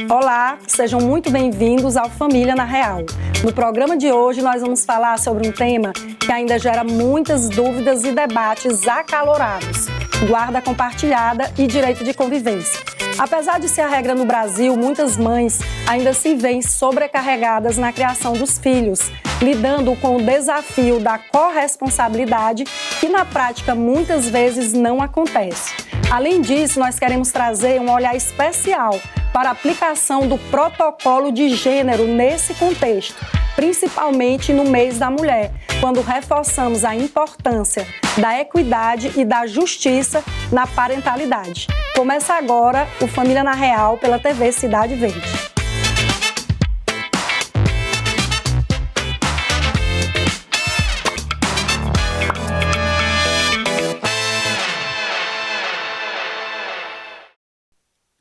Olá, sejam muito bem-vindos ao Família na Real. No programa de hoje nós vamos falar sobre um tema que ainda gera muitas dúvidas e debates acalorados: guarda compartilhada e direito de convivência. Apesar de ser a regra no Brasil, muitas mães ainda se veem sobrecarregadas na criação dos filhos, lidando com o desafio da corresponsabilidade, que na prática muitas vezes não acontece. Além disso, nós queremos trazer um olhar especial para a aplicação do protocolo de gênero nesse contexto, principalmente no mês da mulher, quando reforçamos a importância da equidade e da justiça na parentalidade. Começa agora o Família na Real pela TV Cidade Verde.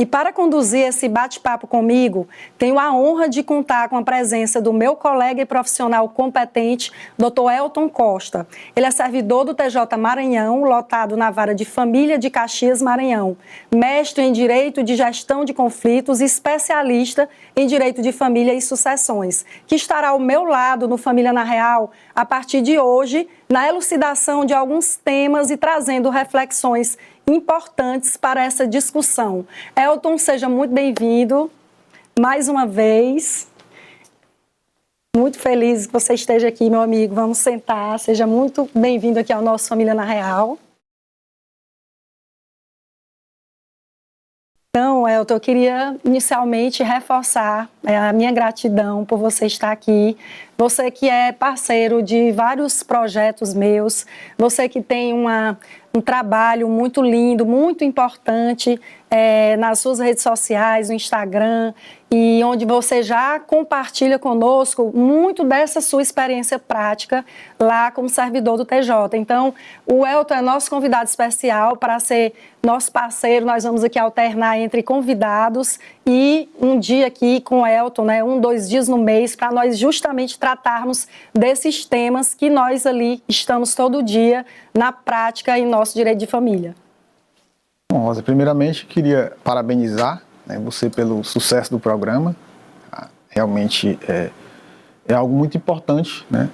E para conduzir esse bate-papo comigo, tenho a honra de contar com a presença do meu colega e profissional competente, Dr. Elton Costa. Ele é servidor do TJ Maranhão, lotado na Vara de Família de Caxias, Maranhão, mestre em Direito de Gestão de Conflitos e especialista em Direito de Família e Sucessões, que estará ao meu lado no Família na Real a partir de hoje, na elucidação de alguns temas e trazendo reflexões importantes para essa discussão. Elton, seja muito bem-vindo mais uma vez. Muito feliz que você esteja aqui, meu amigo. Vamos sentar. Seja muito bem-vindo aqui ao nosso Família na Real. Então, Elton, eu queria inicialmente reforçar a minha gratidão por você estar aqui. Você que é parceiro de vários projetos meus, você que tem um trabalho muito lindo, muito importante nas suas redes sociais, no Instagram, e onde você já compartilha conosco muito dessa sua experiência prática lá como servidor do TJ. Então, o Elton é nosso convidado especial para ser nosso parceiro. Nós vamos aqui alternar entre convidados e um dia aqui com o Elton, né, 2 dias no mês, para nós justamente tratarmos desses temas que nós ali estamos todo dia na prática em nosso direito de família. Bom, Rosa, primeiramente queria parabenizar, né, você pelo sucesso do programa. Realmente é algo muito importante, né,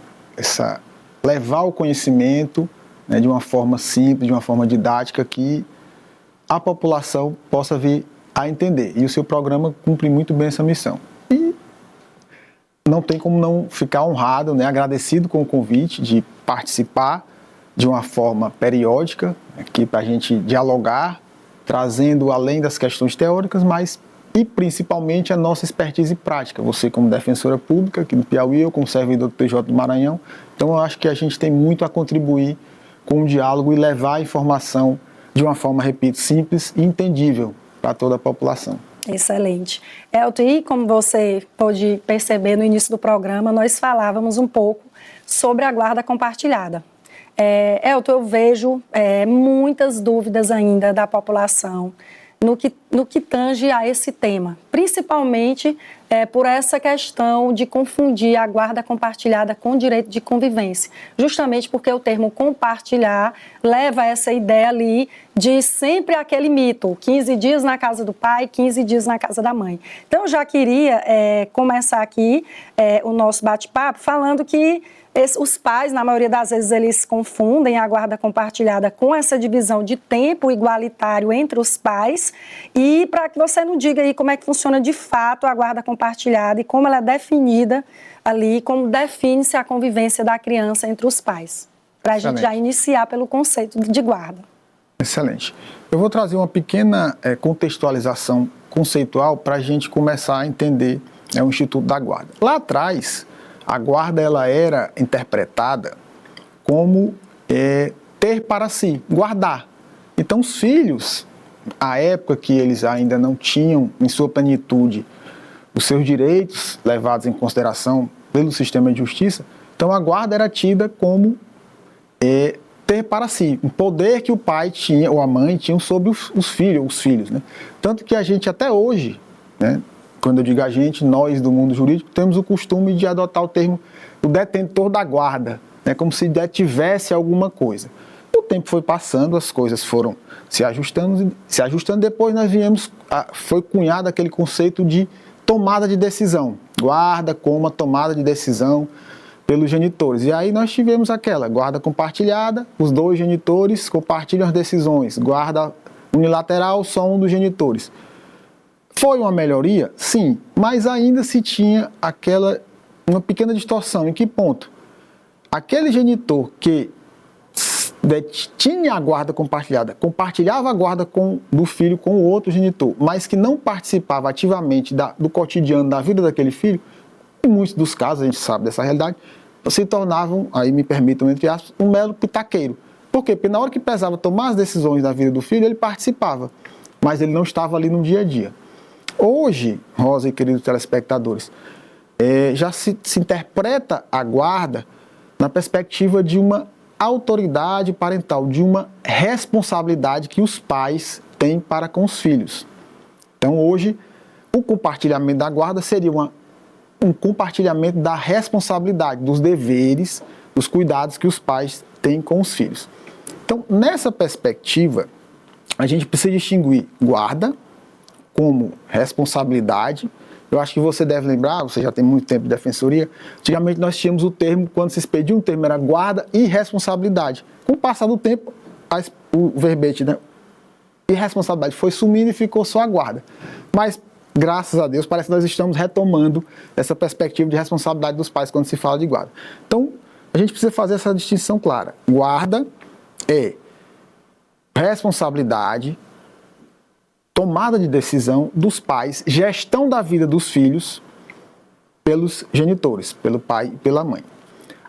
levar o conhecimento, né, de uma forma simples, de uma forma didática, que a população possa vir a entender. E o seu programa cumpre muito bem essa missão. E não tem como não ficar honrado, né, agradecido com o convite de participar de uma forma periódica, aqui para a gente dialogar, trazendo além das questões teóricas, mas e principalmente a nossa expertise prática. Você como defensora pública aqui do Piauí, eu como servidor do TJ do Maranhão. Então eu acho que a gente tem muito a contribuir com o diálogo e levar a informação de uma forma, repito, simples e entendível para toda a população. Excelente. Elton, e como você pôde perceber no início do programa, nós falávamos um pouco sobre a guarda compartilhada. Elton, eu vejo muitas dúvidas ainda da população no que tange a esse tema, principalmente por essa questão de confundir a guarda compartilhada com o direito de convivência, justamente porque o termo compartilhar leva a essa ideia ali de sempre aquele mito, 15 dias na casa do pai, 15 dias na casa da mãe. Então, eu já queria começar aqui o nosso bate-papo falando que os pais, na maioria das vezes, eles confundem a guarda compartilhada com essa divisão de tempo igualitário entre os pais. E para que você não diga aí como é que funciona de fato a guarda compartilhada e como ela é definida ali, como define-se a convivência da criança entre os pais. Para a gente já iniciar pelo conceito de guarda. Excelente. Eu vou trazer uma pequena contextualização conceitual para a gente começar a entender o Instituto da Guarda. Lá atrás, a guarda ela era interpretada como ter para si, guardar. Então, os filhos, à época que eles ainda não tinham em sua plenitude os seus direitos levados em consideração pelo sistema de justiça, então a guarda era tida como ter para si, um poder que o pai tinha ou a mãe tinham sobre os filhos, né? Tanto que a gente até hoje, né, quando eu digo a gente, nós do mundo jurídico, temos o costume de adotar o termo o detentor da guarda, né, como se detivesse alguma coisa. O tempo foi passando, as coisas foram se ajustando, depois nós viemos, foi cunhado aquele conceito de tomada de decisão, guarda como a tomada de decisão pelos genitores. E aí nós tivemos aquela guarda compartilhada, os dois genitores compartilham as decisões, guarda unilateral, só um dos genitores. Foi uma melhoria? Sim, mas ainda se tinha uma pequena distorção. Em que ponto? Aquele genitor que tinha a guarda compartilhada, compartilhava a guarda do filho com o outro genitor, mas que não participava ativamente do cotidiano da vida daquele filho, em muitos dos casos, a gente sabe dessa realidade, se tornavam, aí me permitam entre aspas, um mero pitaqueiro. Por quê? Porque na hora que precisava tomar as decisões da vida do filho, ele participava, mas ele não estava ali no dia a dia. Hoje, Rosa e queridos telespectadores, já se interpreta a guarda na perspectiva de uma autoridade parental, de uma responsabilidade que os pais têm para com os filhos. Então, hoje, o compartilhamento da guarda seria um compartilhamento da responsabilidade, dos deveres, dos cuidados que os pais têm com os filhos. Então, nessa perspectiva, a gente precisa distinguir guarda como responsabilidade. Eu acho que você deve lembrar, você já tem muito tempo de defensoria, antigamente nós tínhamos o termo, quando se expedia um termo, era guarda e responsabilidade. Com o passar do tempo, o verbete, né, e responsabilidade foi sumindo e ficou só a guarda. Mas, graças a Deus, parece que nós estamos retomando essa perspectiva de responsabilidade dos pais quando se fala de guarda. Então, a gente precisa fazer essa distinção clara. Guarda é responsabilidade, tomada de decisão dos pais, gestão da vida dos filhos pelos genitores, pelo pai e pela mãe.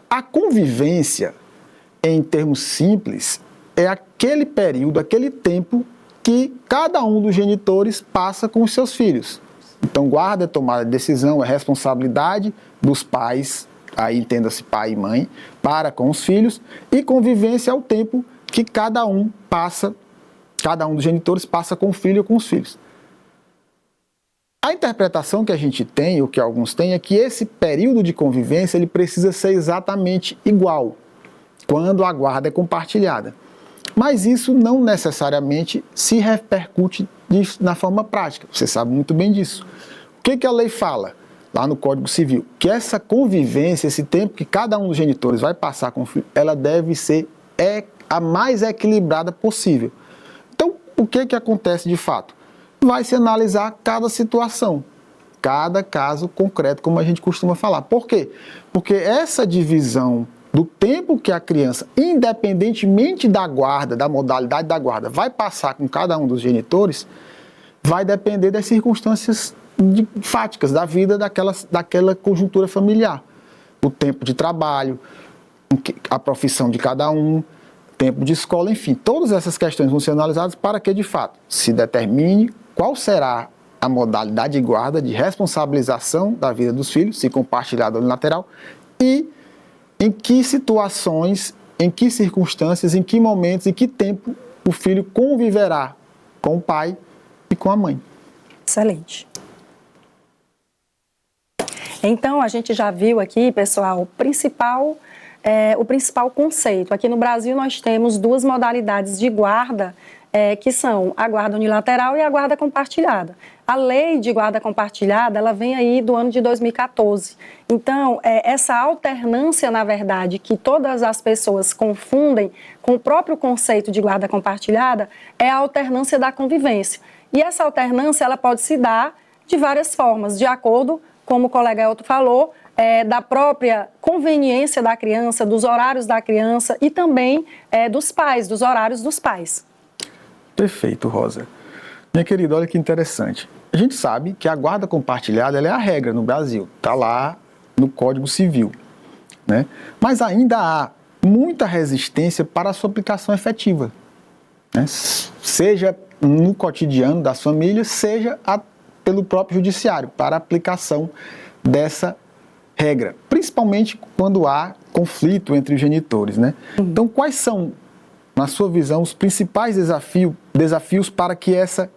A convivência, em termos simples, é aquele período, aquele tempo que cada um dos genitores passa com os seus filhos. Então, guarda é tomada de decisão, é responsabilidade dos pais, aí entenda-se pai e mãe, para com os filhos, e convivência é o tempo que cada um dos genitores passa com o filho ou com os filhos. A interpretação que a gente tem, ou que alguns têm, é que esse período de convivência ele precisa ser exatamente igual quando a guarda é compartilhada. Mas isso não necessariamente se repercute na forma prática. Você sabe muito bem disso. O que a lei fala lá no Código Civil? Que essa convivência, esse tempo que cada um dos genitores vai passar com o filho, ela deve ser a mais equilibrada possível. Então, o que acontece de fato? Vai se analisar cada situação, cada caso concreto, como a gente costuma falar. Por quê? Porque essa divisão do tempo que a criança, independentemente da guarda, da modalidade da guarda, vai passar com cada um dos genitores, vai depender das circunstâncias fáticas da vida daquela conjuntura familiar. O tempo de trabalho, a profissão de cada um, tempo de escola, enfim, todas essas questões vão ser analisadas para que, de fato, se determine qual será a modalidade de guarda, de responsabilização da vida dos filhos, se compartilhada ou unilateral, e em que situações, em que circunstâncias, em que momentos, em que tempo o filho conviverá com o pai e com a mãe. Excelente. Então, a gente já viu aqui, pessoal, o principal conceito. Aqui no Brasil nós temos duas modalidades de guarda, que são a guarda unilateral e a guarda compartilhada. A lei de guarda compartilhada, ela vem aí do ano de 2014. Então, essa alternância, na verdade, que todas as pessoas confundem com o próprio conceito de guarda compartilhada, é a alternância da convivência. E essa alternância, ela pode se dar de várias formas, de acordo, como o colega Elton falou, da própria conveniência da criança, dos horários da criança e também dos pais, dos horários dos pais. Perfeito, Rosa. Minha querida, olha que interessante. A gente sabe que a guarda compartilhada ela é a regra no Brasil, está lá no Código Civil, né? Mas ainda há muita resistência para a sua aplicação efetiva, né? Seja no cotidiano das famílias, seja pelo próprio judiciário, para a aplicação dessa regra, principalmente quando há conflito entre os genitores, né? Então, quais são, na sua visão, os principais desafios para que essa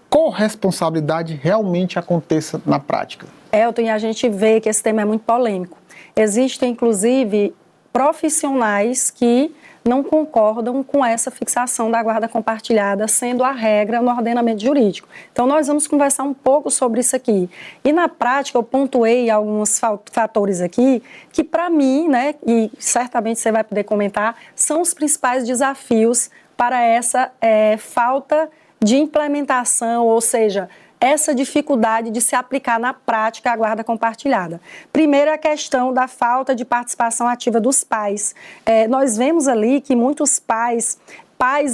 corresponsabilidade realmente aconteça na prática? Elton, e a gente vê que esse tema é muito polêmico. Existem, inclusive, profissionais que não concordam com essa fixação da guarda compartilhada sendo a regra no ordenamento jurídico. Então, nós vamos conversar um pouco sobre isso aqui. E, na prática, eu pontuei alguns fatores aqui que, para mim, né, e certamente você vai poder comentar, são os principais desafios para essa falta de implementação, ou seja, essa dificuldade de se aplicar na prática a guarda compartilhada. Primeiro, a questão da falta de participação ativa dos pais. Nós vemos ali que muitos pais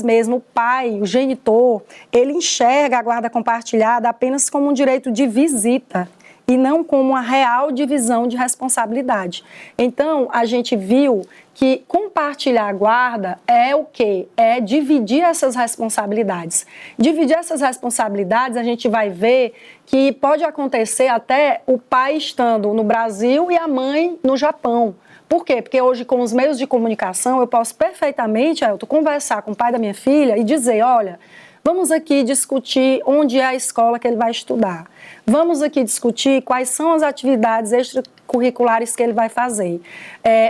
mesmo, o pai, o genitor, ele enxerga a guarda compartilhada apenas como um direito de visita e não como uma real divisão de responsabilidade. Então, a gente viu que compartilhar a guarda é o quê? É dividir essas responsabilidades. Dividir essas responsabilidades, a gente vai ver que pode acontecer até o pai estando no Brasil e a mãe no Japão. Por quê? Porque hoje, com os meios de comunicação, eu posso perfeitamente, Ailton, conversar com o pai da minha filha e dizer, olha, vamos aqui discutir onde é a escola que ele vai estudar. Vamos aqui discutir quais são as atividades extracurriculares que ele vai fazer,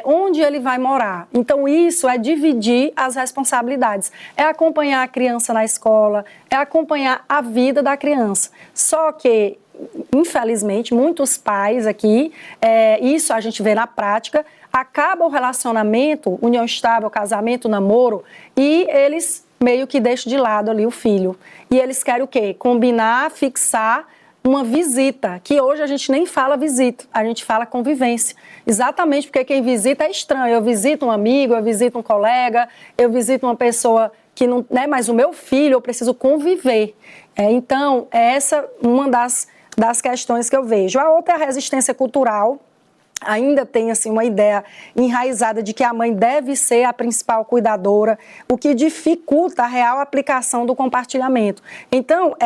onde ele vai morar. Então, isso é dividir as responsabilidades. É acompanhar a criança na escola, é acompanhar a vida da criança. Só que, infelizmente, muitos pais aqui, isso a gente vê na prática, acaba o relacionamento, união estável, casamento, namoro, e eles meio que deixam de lado ali o filho. E eles querem o quê? Combinar, fixar uma visita, que hoje a gente nem fala visita, a gente fala convivência. Exatamente porque quem visita é estranho. Eu visito um amigo, eu visito um colega, eu visito uma pessoa que não, né, mas o meu filho eu preciso conviver. Então, essa é uma das questões que eu vejo. A outra é a resistência cultural. Ainda tem assim, uma ideia enraizada de que a mãe deve ser a principal cuidadora, o que dificulta a real aplicação do compartilhamento. Então,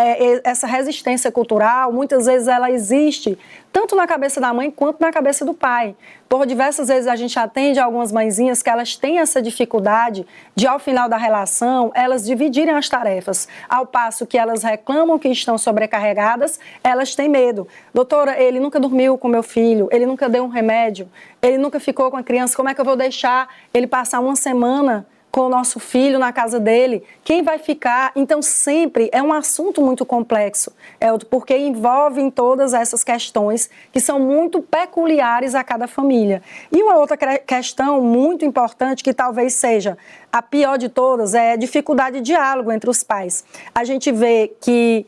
essa resistência cultural, muitas vezes ela existe tanto na cabeça da mãe quanto na cabeça do pai. Por diversas vezes a gente atende algumas mãezinhas que elas têm essa dificuldade de, ao final da relação, elas dividirem as tarefas. Ao passo que elas reclamam que estão sobrecarregadas, elas têm medo. Doutora, ele nunca dormiu com meu filho, ele nunca deu um remédio, ele nunca ficou com a criança, como é que eu vou deixar ele passar uma semana com o nosso filho na casa dele? Quem vai ficar? Então, sempre é um assunto muito complexo, porque envolve em todas essas questões que são muito peculiares a cada família. E uma outra questão muito importante, que talvez seja a pior de todas, é a dificuldade de diálogo entre os pais. A gente vê que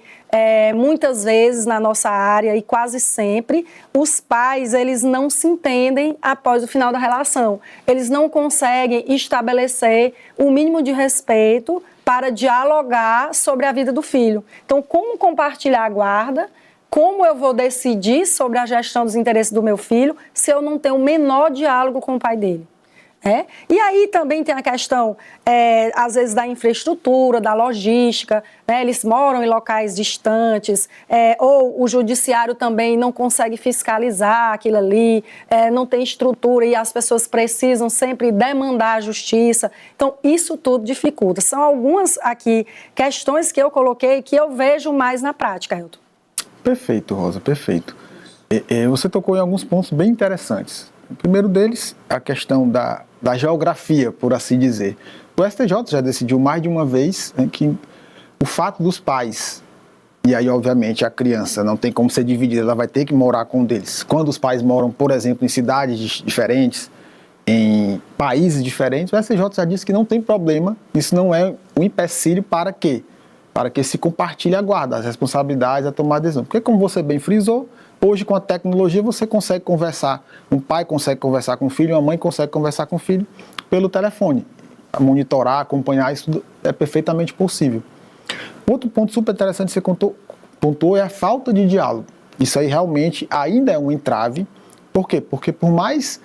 muitas vezes na nossa área e quase sempre, os pais eles não se entendem após o final da relação. Eles não conseguem estabelecer o mínimo de respeito para dialogar sobre a vida do filho. Então, como compartilhar a guarda? Como eu vou decidir sobre a gestão dos interesses do meu filho se eu não tenho o menor diálogo com o pai dele? E aí também tem a questão, às vezes, da infraestrutura, da logística, né? Eles moram em locais distantes, ou o judiciário também não consegue fiscalizar aquilo ali, não tem estrutura e as pessoas precisam sempre demandar a justiça. Então, isso tudo dificulta. São algumas aqui questões que eu coloquei que eu vejo mais na prática, Ailton. Perfeito, Rosa, perfeito. Você tocou em alguns pontos bem interessantes. O primeiro deles, a questão da geografia, por assim dizer. O STJ já decidiu mais de uma vez, né, que o fato dos pais, e aí obviamente a criança não tem como ser dividida, ela vai ter que morar com um deles. Quando os pais moram, por exemplo, em cidades diferentes, em países diferentes, o STJ já disse que não tem problema, isso não é um empecilho para quê? Para que se compartilhe a guarda, as responsabilidades, a tomada de decisão. Porque, como você bem frisou, hoje com a tecnologia você consegue conversar, um pai consegue conversar com o filho, uma mãe consegue conversar com o filho pelo telefone. Monitorar, acompanhar, isso é perfeitamente possível. Outro ponto super interessante que você pontuou é a falta de diálogo. Isso aí realmente ainda é um entrave. Por quê? Porque por mais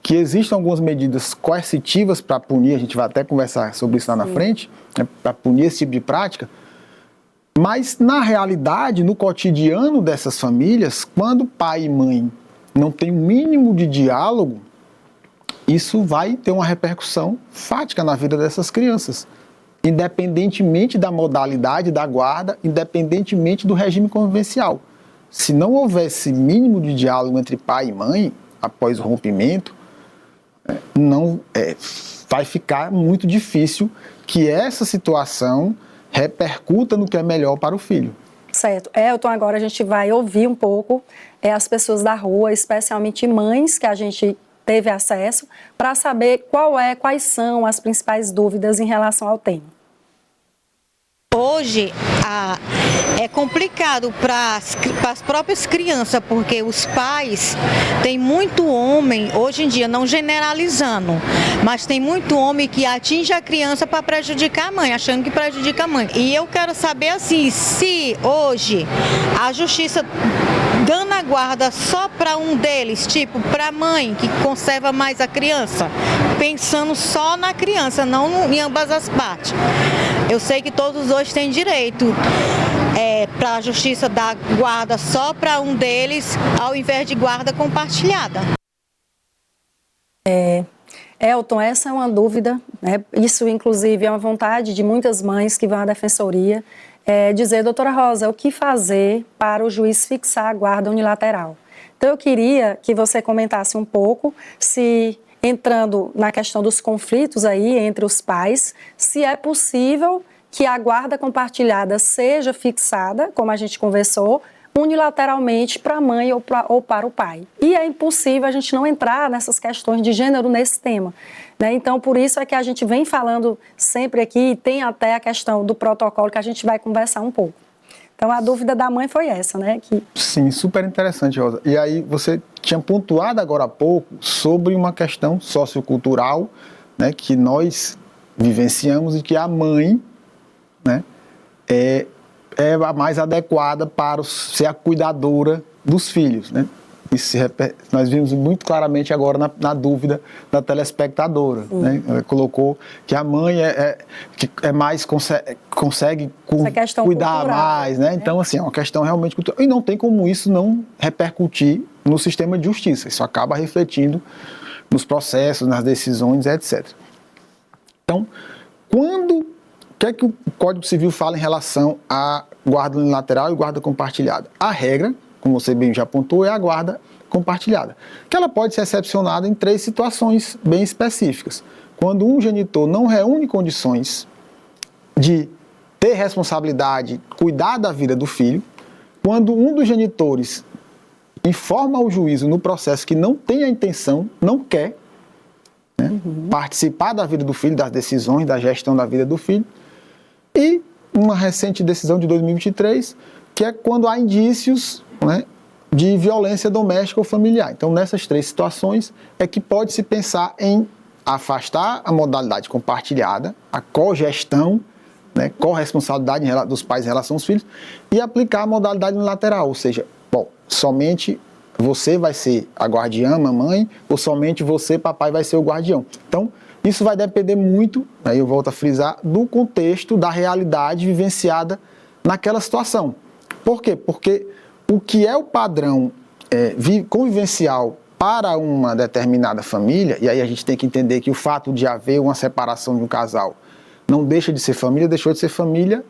que existam algumas medidas coercitivas para punir, a gente vai até conversar sobre isso lá na frente, né, para punir esse tipo de prática, mas, na realidade, no cotidiano dessas famílias, quando pai e mãe não têm o mínimo de diálogo, isso vai ter uma repercussão fática na vida dessas crianças, independentemente da modalidade da guarda, independentemente do regime convivencial. Se não houvesse mínimo de diálogo entre pai e mãe, após o rompimento, vai ficar muito difícil que essa situação repercuta no que é melhor para o filho. Certo. Elton, agora a gente vai ouvir um pouco as pessoas da rua, especialmente mães que a gente teve acesso, para saber quais são as principais dúvidas em relação ao tema. Hoje é complicado para as próprias crianças, porque os pais, tem muito homem, hoje em dia, não generalizando, mas tem muito homem que atinge a criança para prejudicar a mãe, achando que prejudica a mãe. E eu quero saber assim, se hoje a justiça dando a guarda só para um deles, tipo para a mãe que conserva mais a criança, pensando só na criança, não em ambas as partes. Eu sei que todos os dois têm direito para a justiça dar guarda só para um deles, ao invés de guarda compartilhada. Elton, essa é uma dúvida, né? Isso, inclusive, é uma vontade de muitas mães que vão à defensoria, dizer, doutora Rosa, o que fazer para o juiz fixar a guarda unilateral? Então, eu queria que você comentasse um pouco, se entrando na questão dos conflitos aí entre os pais, se é possível que a guarda compartilhada seja fixada, como a gente conversou, unilateralmente para a mãe ou para o pai. E é impossível a gente não entrar nessas questões de gênero nesse tema, né? Então, por isso é que a gente vem falando sempre aqui, e tem até a questão do protocolo que a gente vai conversar um pouco. Então, a dúvida da mãe foi essa, né? Sim, super interessante, Rosa. E aí, você tinha pontuado agora há pouco sobre uma questão sociocultural, né, que nós vivenciamos e que a mãe, né, é a mais adequada para ser a cuidadora dos filhos, né? Isso nós vimos muito claramente agora na dúvida da telespectadora, né? Ela colocou que a mãe consegue cuidar cultural, mais, né? Então, assim, é uma questão realmente cultural. E não tem como isso não repercutir no sistema de justiça. Isso acaba refletindo nos processos, nas decisões, etc. Então, o que é que o Código Civil fala em relação à guarda unilateral e guarda compartilhada? A regra, como você bem já apontou, é a guarda compartilhada, que ela pode ser excepcionada em 3 situações bem específicas. Quando um genitor não reúne condições de ter responsabilidade, cuidar da vida do filho, quando um dos genitores informa ao juízo no processo que não tem a intenção, não quer, né, participar da vida do filho, das decisões, da gestão da vida do filho, e uma recente decisão de 2023, que é quando há indícios, né, de violência doméstica ou familiar. Então, nessas 3 situações, é que pode-se pensar em afastar a modalidade compartilhada, a cogestão, né, corresponsabilidade dos pais em relação aos filhos, e aplicar a modalidade unilateral, ou seja, somente você vai ser a guardiã, mamãe, ou somente você, papai, vai ser o guardião. Então, isso vai depender muito, aí eu volto a frisar, do contexto, da realidade vivenciada naquela situação. Por quê? Porque o que é o padrão convivencial para uma determinada família, e aí a gente tem que entender que o fato de haver uma separação de um casal não deixa de ser família, deixou de ser família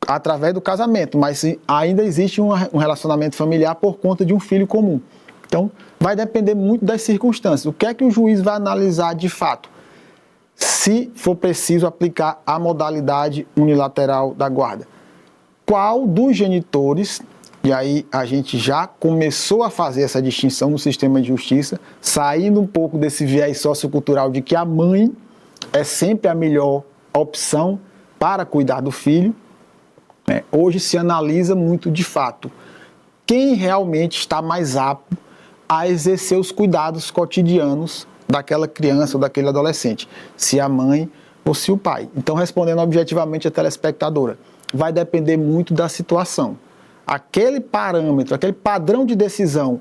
através do casamento, mas ainda existe um relacionamento familiar por conta de um filho comum. Então, vai depender muito das circunstâncias. O que é que o juiz vai analisar de fato? Se for preciso aplicar a modalidade unilateral da guarda. Qual dos genitores, e aí a gente já começou a fazer essa distinção no sistema de justiça, saindo um pouco desse viés sociocultural de que a mãe é sempre a melhor opção para cuidar do filho, né? Hoje se analisa muito de fato quem realmente está mais apto a exercer os cuidados cotidianos daquela criança ou daquele adolescente, se a mãe ou se o pai. Então, respondendo objetivamente a telespectadora, vai depender muito da situação. Aquele parâmetro, aquele padrão de decisão,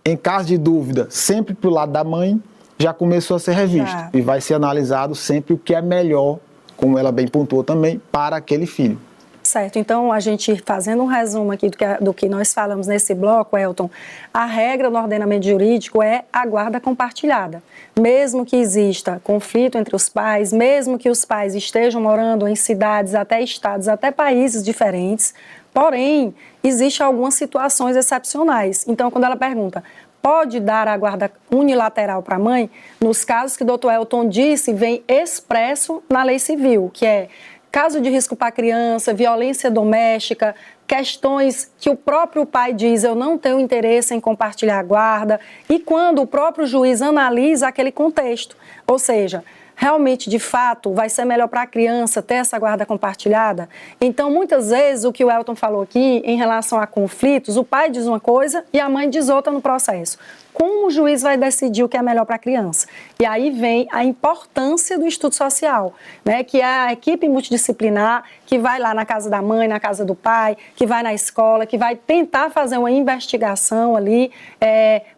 em caso de dúvida, sempre para o lado da mãe, já começou a ser revisto. E vai ser analisado sempre o que é melhor, como ela bem pontuou também, para aquele filho. Certo, então a gente fazendo um resumo aqui do que nós falamos nesse bloco, Elton, a regra no ordenamento jurídico é a guarda compartilhada. Mesmo que exista conflito entre os pais, mesmo que os pais estejam morando em cidades, até estados, até países diferentes, porém, existem algumas situações excepcionais. Então, quando ela pergunta, pode dar a guarda unilateral para a mãe nos casos que o doutor Elton disse, vem expresso na lei civil, que é caso de risco para a criança, violência doméstica, questões que o próprio pai diz, eu não tenho interesse em compartilhar a guarda, e quando o próprio juiz analisa aquele contexto, ou seja, realmente, de fato, vai ser melhor para a criança ter essa guarda compartilhada? Então, muitas vezes, o que o Elton falou aqui, em relação a conflitos, o pai diz uma coisa e a mãe diz outra no processo. Como o juiz vai decidir o que é melhor para a criança? E aí vem a importância do estudo social, né? Que é a equipe multidisciplinar que vai lá na casa da mãe, na casa do pai, que vai na escola, que vai tentar fazer uma investigação ali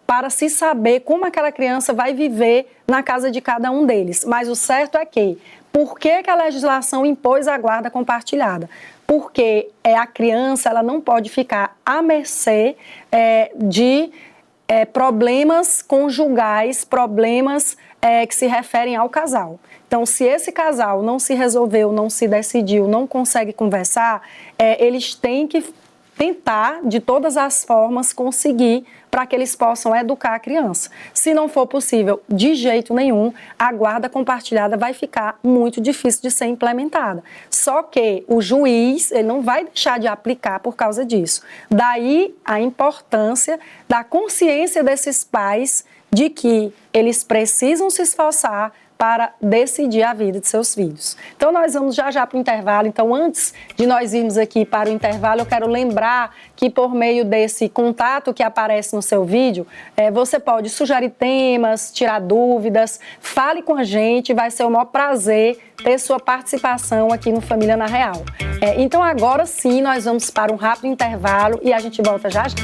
para se saber como aquela criança vai viver na casa de cada um deles. Mas o certo é que, por que a legislação impôs a guarda compartilhada? Porque a criança ela não pode ficar à mercê de problemas conjugais, problemas que se referem ao casal. Então, se esse casal não se resolveu, não se decidiu, não consegue conversar, eles têm que tentar, de todas as formas, conseguir para que eles possam educar a criança. Se não for possível, de jeito nenhum, a guarda compartilhada vai ficar muito difícil de ser implementada. Só que o juiz ele não vai deixar de aplicar por causa disso. Daí a importância da consciência desses pais de que eles precisam se esforçar para decidir a vida de seus filhos. Então, nós vamos já para o intervalo. Então, antes de nós irmos aqui para o intervalo, eu quero lembrar que por meio desse contato que aparece no seu vídeo, você pode sugerir temas, tirar dúvidas, fale com a gente, vai ser o maior prazer ter sua participação aqui no Família na Real. Então, agora sim, nós vamos para um rápido intervalo e a gente volta já já.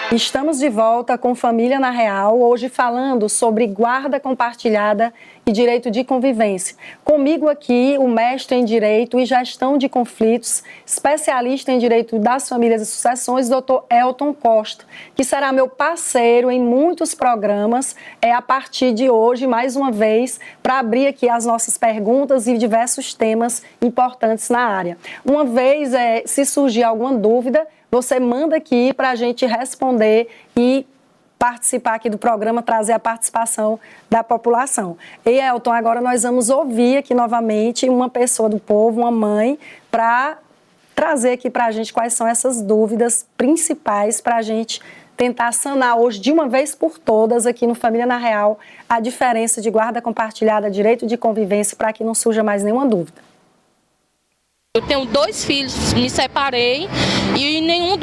Estamos de volta com Família na Real, hoje falando sobre guarda compartilhada e direito de convivência. Comigo aqui o mestre em Direito e Gestão de Conflitos, especialista em Direito das Famílias e Sucessões, Dr. Elton Costa, que será meu parceiro em muitos programas a partir de hoje, mais uma vez, para abrir aqui as nossas perguntas e diversos temas importantes na área. Uma vez, se surgir alguma dúvida, você manda aqui para a gente responder e participar aqui do programa, trazer a participação da população. E Elton, agora nós vamos ouvir aqui novamente uma pessoa do povo, uma mãe, para trazer aqui para a gente quais são essas dúvidas principais para a gente tentar sanar hoje, de uma vez por todas, aqui no Família na Real, a diferença de guarda compartilhada, direito de convivência, para que não surja mais nenhuma dúvida. Eu tenho 2 filhos, me separei e nenhum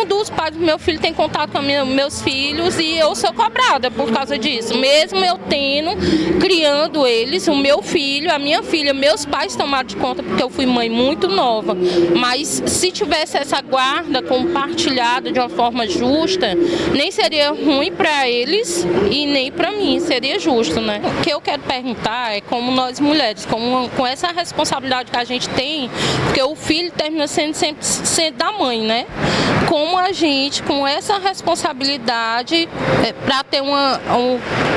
dos pais do meu filho tem contato com meus filhos e eu sou cobrada por causa disso. Mesmo eu criando eles, o meu filho, a minha filha, meus pais tomaram de conta porque eu fui mãe muito nova. Mas se tivesse essa guarda compartilhada de uma forma justa, nem seria ruim para eles e nem para mim, seria justo, né? O que eu quero perguntar é como nós mulheres, com essa responsabilidade que a gente tem, porque o filho termina sempre sendo da mãe, né? Como a gente, com essa responsabilidade, para ter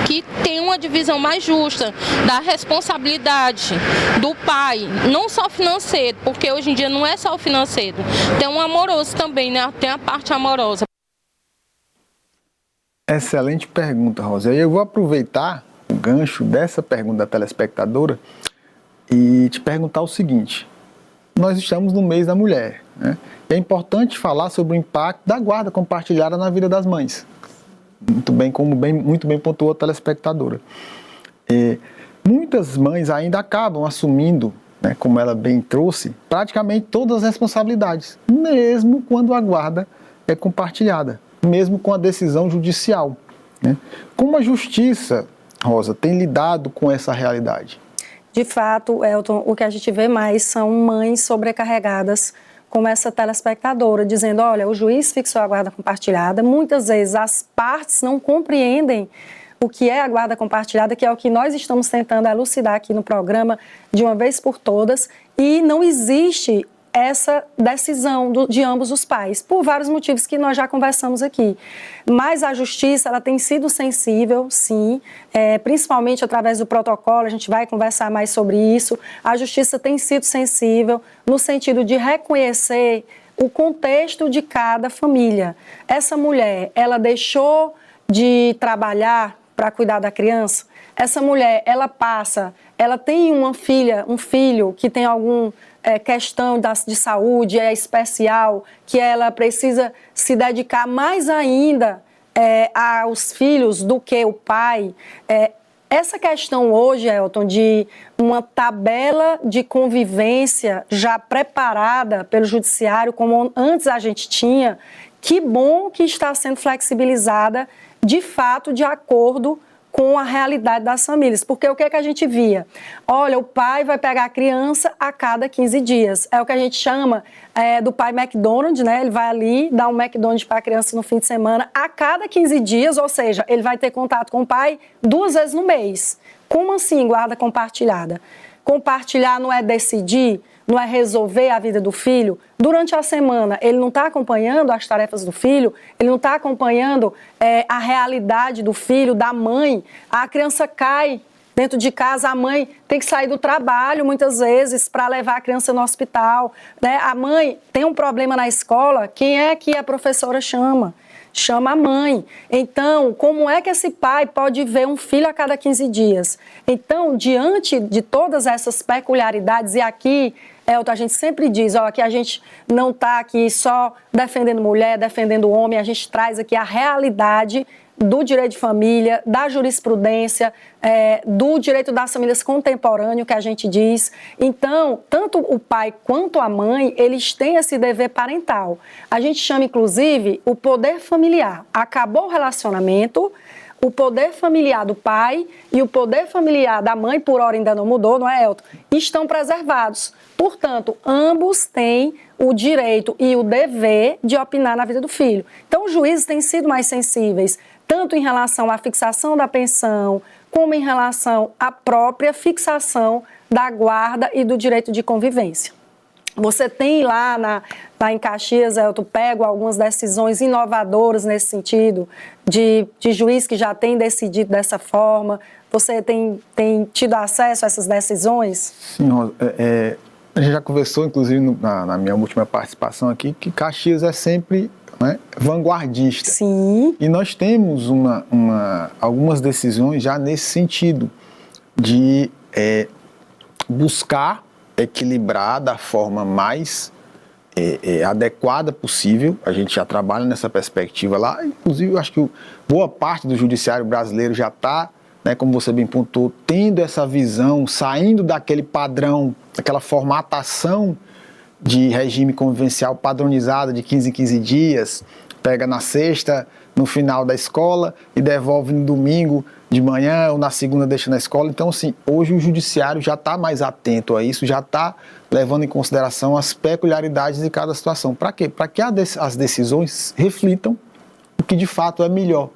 que tem uma divisão mais justa da responsabilidade do pai, não só financeiro, porque hoje em dia não é só o financeiro, tem um amoroso também, né? Tem a parte amorosa. Excelente pergunta, Rosa. Eu vou aproveitar o gancho dessa pergunta da telespectadora e te perguntar o seguinte. Nós estamos no mês da mulher, né? É importante falar sobre o impacto da guarda compartilhada na vida das mães. Muito bem pontuou a telespectadora. Muitas mães ainda acabam assumindo, né, como ela bem trouxe, praticamente todas as responsabilidades, mesmo quando a guarda é compartilhada, mesmo com a decisão judicial, né? Como a justiça, Rosa, tem lidado com essa realidade? De fato, Elton, o que a gente vê mais são mães sobrecarregadas, como essa telespectadora, dizendo, olha, o juiz fixou a guarda compartilhada, muitas vezes as partes não compreendem o que é a guarda compartilhada, que é o que nós estamos tentando elucidar aqui no programa de uma vez por todas, e não existe essa decisão de ambos os pais, por vários motivos que nós já conversamos aqui. Mas a justiça, ela tem sido sensível, sim, principalmente através do protocolo, a gente vai conversar mais sobre isso. A justiça tem sido sensível no sentido de reconhecer o contexto de cada família. Essa mulher, ela deixou de trabalhar para cuidar da criança? Essa mulher, ela tem uma filha, um filho que tem alguma questão de saúde, especial, que ela precisa se dedicar mais ainda aos filhos do que o pai. Essa questão hoje, Elton, de uma tabela de convivência já preparada pelo judiciário, como antes a gente tinha, que bom que está sendo flexibilizada, de fato, de acordo com a realidade das famílias. Porque o que é que a gente via? Olha, o pai vai pegar a criança a cada 15 dias. É o que a gente chama do pai McDonald's, né? Ele vai ali dar um McDonald's para a criança no fim de semana a cada 15 dias, ou seja, ele vai ter contato com o pai 2 vezes no mês. Como assim, guarda compartilhada? Compartilhar não é decidir, não é resolver a vida do filho. Durante a semana, ele não está acompanhando as tarefas do filho, ele não está acompanhando a realidade do filho, da mãe. A criança cai dentro de casa, a mãe tem que sair do trabalho, muitas vezes, para levar a criança no hospital, né? A mãe tem um problema na escola, quem é que a professora chama? Chama a mãe. Então, como é que esse pai pode ver um filho a cada 15 dias? Então, diante de todas essas peculiaridades, e aqui, Elton, a gente sempre diz, que a gente não está aqui só defendendo mulher, defendendo homem, a gente traz aqui a realidade do direito de família, da jurisprudência, do direito das famílias contemporâneo, que a gente diz. Então, tanto o pai quanto a mãe, eles têm esse dever parental. A gente chama, inclusive, o poder familiar. Acabou o relacionamento, o poder familiar do pai e o poder familiar da mãe, por hora ainda não mudou, não é, Elton? Estão preservados. Portanto, ambos têm o direito e o dever de opinar na vida do filho. Então, os juízes têm sido mais sensíveis, tanto em relação à fixação da pensão, como em relação à própria fixação da guarda e do direito de convivência. Você tem lá em Caxias, eu pego algumas decisões inovadoras nesse sentido, de juiz que já tem decidido dessa forma. Você tem tido acesso a essas decisões? Sim, Rosa. A gente já conversou, inclusive, na minha última participação aqui, que Caxias é sempre vanguardista. Sim. E nós temos algumas decisões já nesse sentido, de buscar equilibrar da forma mais adequada possível. A gente já trabalha nessa perspectiva lá. Inclusive, eu acho que boa parte do judiciário brasileiro já está, como você bem pontuou, tendo essa visão, saindo daquele padrão, daquela formatação de regime convivencial padronizada de 15 em 15 dias, pega na sexta, no final da escola e devolve no domingo de manhã ou na segunda deixa na escola. Então, assim, hoje o judiciário já está mais atento a isso, já está levando em consideração as peculiaridades de cada situação. Para quê? Para que as decisões reflitam o que de fato é melhor,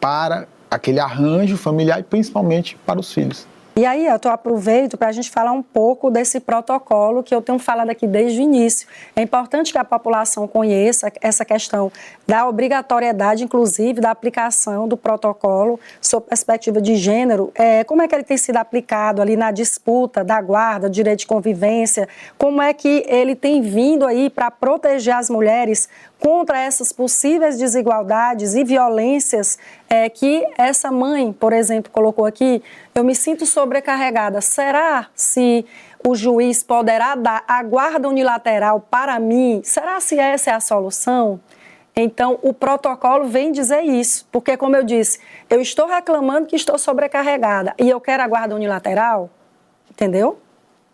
para aquele arranjo familiar e principalmente para os filhos. E aí, eu aproveito para a gente falar um pouco desse protocolo que eu tenho falado aqui desde o início. É importante que a população conheça essa questão da obrigatoriedade, inclusive, da aplicação do protocolo sob perspectiva de gênero. Como é que ele tem sido aplicado ali na disputa da guarda, do direito de convivência? Como é que ele tem vindo aí para proteger as mulheres contra essas possíveis desigualdades e violências que essa mãe, por exemplo, colocou aqui? Eu me sinto sobrecarregada. Será se o juiz poderá dar a guarda unilateral para mim? Será se essa é a solução? Então, o protocolo vem dizer isso, porque, como eu disse, eu estou reclamando que estou sobrecarregada e eu quero a guarda unilateral, entendeu?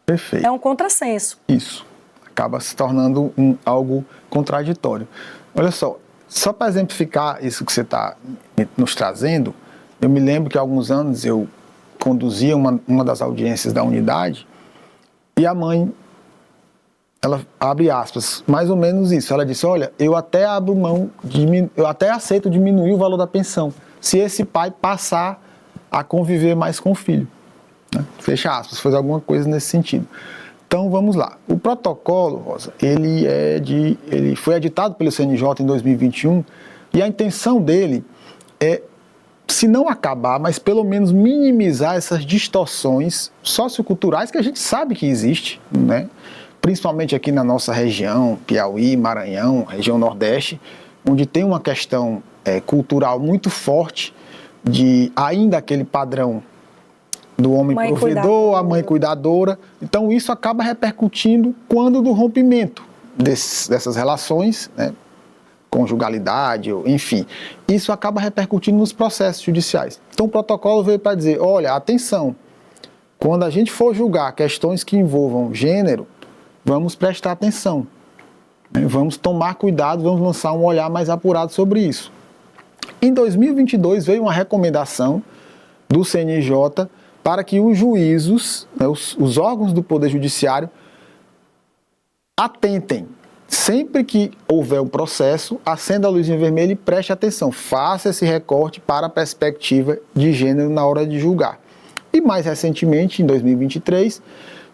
Perfeito. É um contrassenso. Isso. Acaba se tornando algo contraditório. Olha só para exemplificar isso que você está nos trazendo, eu me lembro que há alguns anos eu conduzia uma das audiências da unidade e a mãe, ela abre aspas, mais ou menos isso, ela disse, olha, eu até abro mão, eu até aceito diminuir o valor da pensão, se esse pai passar a conviver mais com o filho. Fecha aspas, faz alguma coisa nesse sentido. Então, vamos lá. O protocolo, Rosa, ele foi editado pelo CNJ em 2021 e a intenção dele é, se não acabar, mas pelo menos minimizar essas distorções socioculturais que a gente sabe que existe, né? Principalmente aqui na nossa região, Piauí, Maranhão, região Nordeste, onde tem uma questão cultural muito forte de ainda aquele padrão do homem provedor, a mãe cuidadora. Então isso acaba repercutindo quando do rompimento dessas relações, né, conjugalidade, enfim, isso acaba repercutindo nos processos judiciais. Então o protocolo veio para dizer, olha, atenção, quando a gente for julgar questões que envolvam gênero, vamos prestar atenção, né, vamos tomar cuidado, vamos lançar um olhar mais apurado sobre isso. Em 2022 veio uma recomendação do CNJ para que os juízos, né, os órgãos do Poder Judiciário, atentem, sempre que houver um processo, acenda a luzinha vermelha e preste atenção, faça esse recorte para a perspectiva de gênero na hora de julgar. E mais recentemente, em 2023,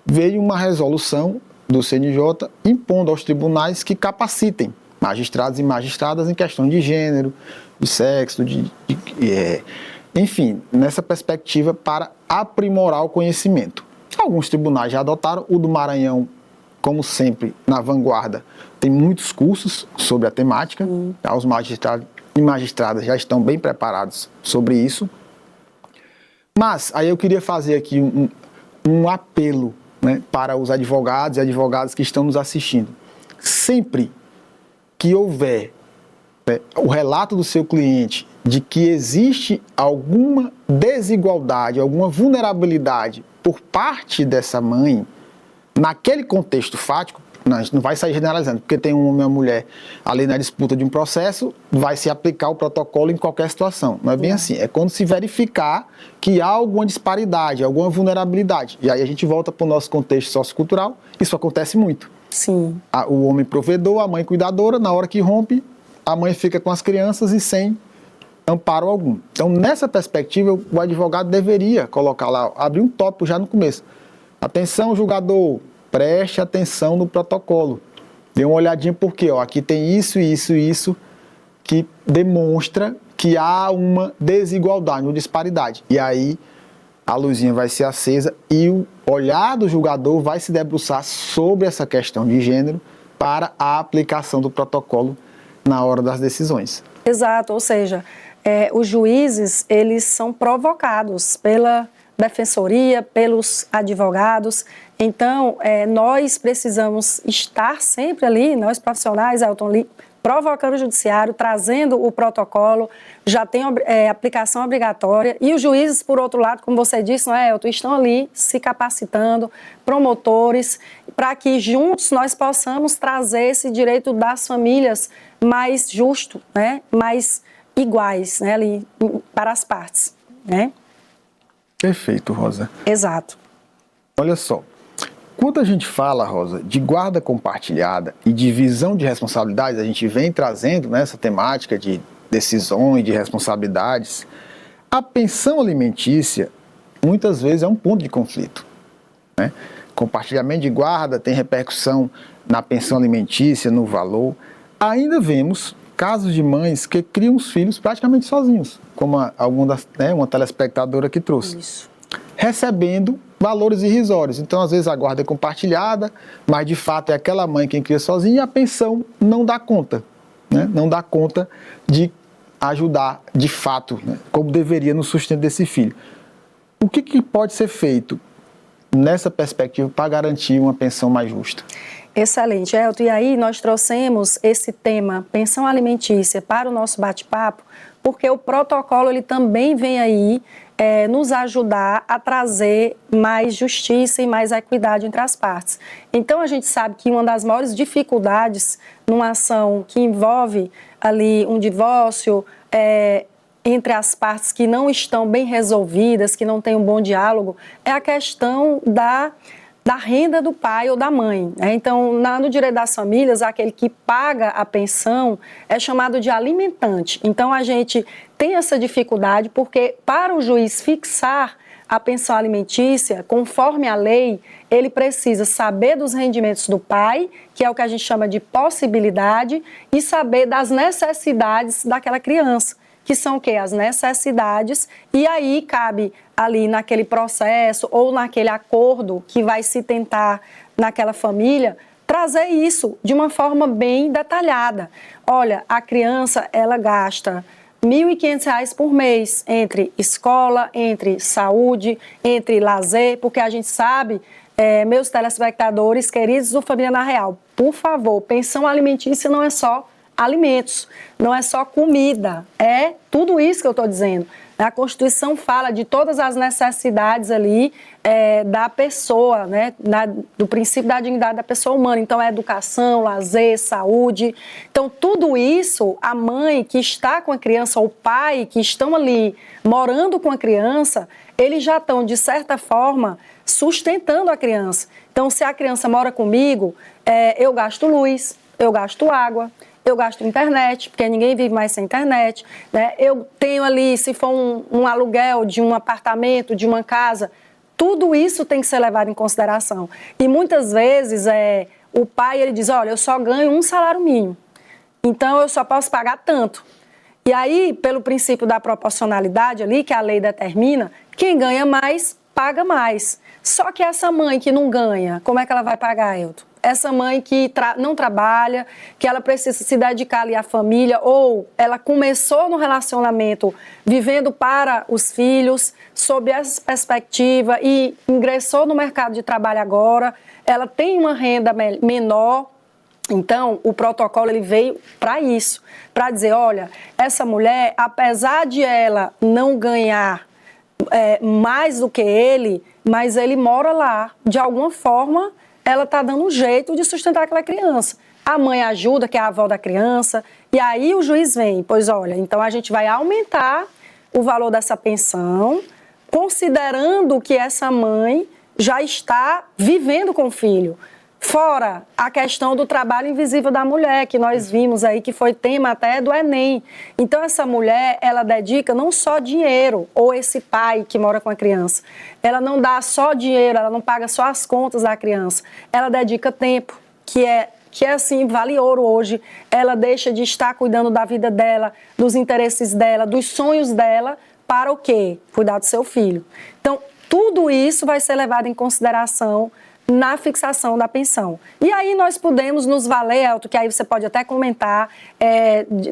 veio uma resolução do CNJ impondo aos tribunais que capacitem magistrados e magistradas em questão de gênero, de sexo, enfim, nessa perspectiva para aprimorar o conhecimento. Alguns tribunais já adotaram, o do Maranhão, como sempre, na vanguarda, tem muitos cursos sobre a temática, os magistrados e magistradas já estão bem preparados sobre isso. Mas, aí eu queria fazer aqui um apelo, né, para os advogados e advogadas que estão nos assistindo. Sempre que houver o relato do seu cliente de que existe alguma desigualdade, alguma vulnerabilidade por parte dessa mãe, naquele contexto fático, a gente não vai sair generalizando, porque tem um homem e uma mulher ali na disputa de um processo, vai se aplicar o protocolo em qualquer situação. Não é bem assim. É quando se verificar que há alguma disparidade, alguma vulnerabilidade. E aí a gente volta para o nosso contexto sociocultural, isso acontece muito. Sim. O homem provedor, a mãe cuidadora, na hora que rompe, a mãe fica com as crianças e sem amparo algum. Então, nessa perspectiva, o advogado deveria colocar lá, abrir um tópico já no começo. Atenção, julgador, preste atenção no protocolo. Dê uma olhadinha porque aqui tem isso, isso e isso que demonstra que há uma desigualdade, uma disparidade. E aí a luzinha vai ser acesa e o olhar do julgador vai se debruçar sobre essa questão de gênero para a aplicação do protocolo na hora das decisões. Exato, ou seja, os juízes, eles são provocados pela defensoria, pelos advogados. Então, nós precisamos estar sempre ali, nós profissionais, Elton, ali, provocando o judiciário, trazendo o protocolo, já tem aplicação obrigatória. E os juízes, por outro lado, como você disse, não é, Elton, estão ali se capacitando, promotores, para que juntos nós possamos trazer esse direito das famílias mais justo, né, mais iguais, né, ali, para as partes, né? Perfeito, Rosa. Exato. Olha só, quando a gente fala, Rosa, de guarda compartilhada e divisão de responsabilidades, a gente vem trazendo, né, essa temática de decisões, de responsabilidades, a pensão alimentícia muitas vezes é um ponto de conflito, né? Compartilhamento de guarda tem repercussão na pensão alimentícia, no valor. Ainda vemos casos de mães que criam os filhos praticamente sozinhos, como uma telespectadora que trouxe. Isso. Recebendo valores irrisórios. Então, às vezes, a guarda é compartilhada, mas, de fato, é aquela mãe quem cria sozinha e a pensão não dá conta, né? Não dá conta de ajudar, de fato, né, como deveria no sustento desse filho. O que pode ser feito nessa perspectiva para garantir uma pensão mais justa? Excelente, Elton. E aí nós trouxemos esse tema, pensão alimentícia, para o nosso bate-papo, porque o protocolo ele também vem aí nos ajudar a trazer mais justiça e mais equidade entre as partes. Então, a gente sabe que uma das maiores dificuldades numa ação que envolve ali um divórcio, entre as partes que não estão bem resolvidas, que não têm um bom diálogo, é a questão da renda do pai ou da mãe. Então, no direito das famílias, aquele que paga a pensão é chamado de alimentante. Então, a gente tem essa dificuldade porque, para o juiz fixar a pensão alimentícia, conforme a lei, ele precisa saber dos rendimentos do pai, que é o que a gente chama de possibilidade, e saber das necessidades daquela criança, que são o quê? As necessidades, e aí cabe ali naquele processo ou naquele acordo que vai se tentar naquela família, trazer isso de uma forma bem detalhada. Olha, a criança, ela gasta R$ 1.500 por mês entre escola, entre saúde, entre lazer, porque a gente sabe, meus telespectadores queridos do Família na Real, por favor, pensão alimentícia não é só alimentos, não é só comida, é tudo isso que eu estou dizendo. A Constituição fala de todas as necessidades ali da pessoa, né, do princípio da dignidade da pessoa humana. Então, é educação, lazer, saúde. Então, tudo isso, a mãe que está com a criança, ou o pai que estão ali morando com a criança, eles já estão, de certa forma, sustentando a criança. Então, se a criança mora comigo, eu gasto luz, eu gasto água, eu gasto internet, porque ninguém vive mais sem internet, né? Eu tenho ali, se for um aluguel de um apartamento, de uma casa, tudo isso tem que ser levado em consideração. E muitas vezes o pai ele diz, olha, eu só ganho um salário mínimo, então eu só posso pagar tanto. E aí, pelo princípio da proporcionalidade ali, que a lei determina, quem ganha mais, paga mais. Só que essa mãe que não ganha, como é que ela vai pagar, Elton? Essa mãe que não trabalha, que ela precisa se dedicar ali à família, ou ela começou no relacionamento vivendo para os filhos, sob essa perspectiva, e ingressou no mercado de trabalho agora, ela tem uma renda menor. Então, o protocolo ele veio para isso, para dizer, olha, essa mulher, apesar de ela não ganhar mais do que ele, mas ele mora lá, de alguma forma, ela está dando um jeito de sustentar aquela criança. A mãe ajuda, que é a avó da criança, e aí o juiz vem, pois olha, então a gente vai aumentar o valor dessa pensão, considerando que essa mãe já está vivendo com o filho. Fora a questão do trabalho invisível da mulher, que nós vimos aí, que foi tema até do Enem. Então, essa mulher, ela dedica não só dinheiro, ou esse pai que mora com a criança, ela não dá só dinheiro, ela não paga só as contas da criança, ela dedica tempo, que é assim, vale ouro hoje. Ela deixa de estar cuidando da vida dela, dos interesses dela, dos sonhos dela, para o quê? Cuidar do seu filho. Então, tudo isso vai ser levado em consideração na fixação da pensão. E aí nós podemos nos valer, Elton, que aí você pode até comentar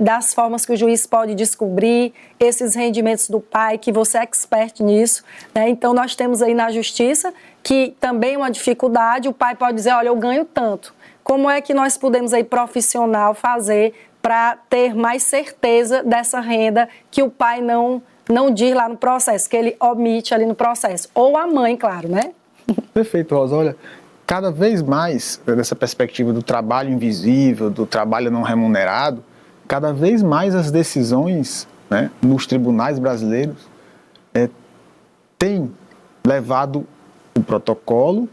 das formas que o juiz pode descobrir esses rendimentos do pai, que você é expert nisso, né? Então nós temos aí na justiça que também é uma dificuldade, o pai pode dizer, olha, eu ganho tanto. Como é que nós podemos aí profissional fazer para ter mais certeza dessa renda que o pai não diz lá no processo, que ele omite ali no processo? Ou a mãe, claro, né? Perfeito, Rosa. Olha, cada vez mais, dessa perspectiva do trabalho invisível, do trabalho não remunerado, cada vez mais as decisões, né, nos tribunais brasileiros têm levado o protocolo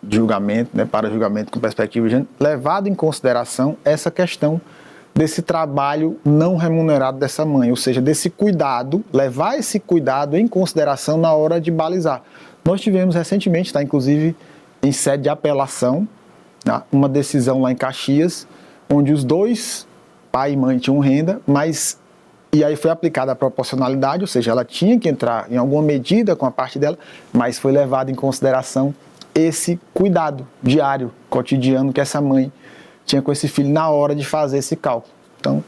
de julgamento, né, para julgamento com perspectiva de gênero, levado em consideração essa questão desse trabalho não remunerado dessa mãe, ou seja, desse cuidado, levar esse cuidado em consideração na hora de balizar. Nós tivemos recentemente, está inclusive em sede de apelação, tá, uma decisão lá em Caxias, onde os dois, pai e mãe, tinham renda, e aí foi aplicada a proporcionalidade, ou seja, ela tinha que entrar em alguma medida com a parte dela, mas foi levado em consideração esse cuidado diário, cotidiano, que essa mãe tinha com esse filho na hora de fazer esse cálculo. Então,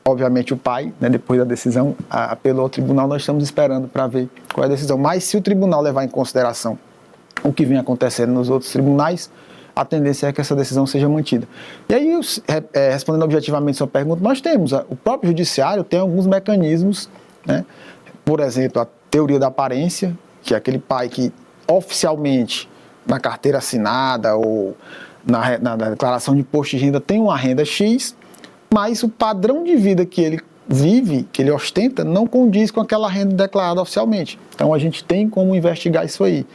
obviamente o pai, né, depois da decisão, apelou ao tribunal, nós estamos esperando para ver qual é a decisão. Mas se o tribunal levar em consideração o que vem acontecendo nos outros tribunais, a tendência é que essa decisão seja mantida. E aí, respondendo objetivamente a sua pergunta, nós temos, o próprio judiciário tem alguns mecanismos, né, por exemplo, a teoria da aparência, que é aquele pai que oficialmente, na carteira assinada ou na declaração de imposto de renda, tem uma renda X, mas o padrão de vida que ele vive, que ele ostenta, não condiz com aquela renda declarada oficialmente. Então a gente tem como investigar isso aí.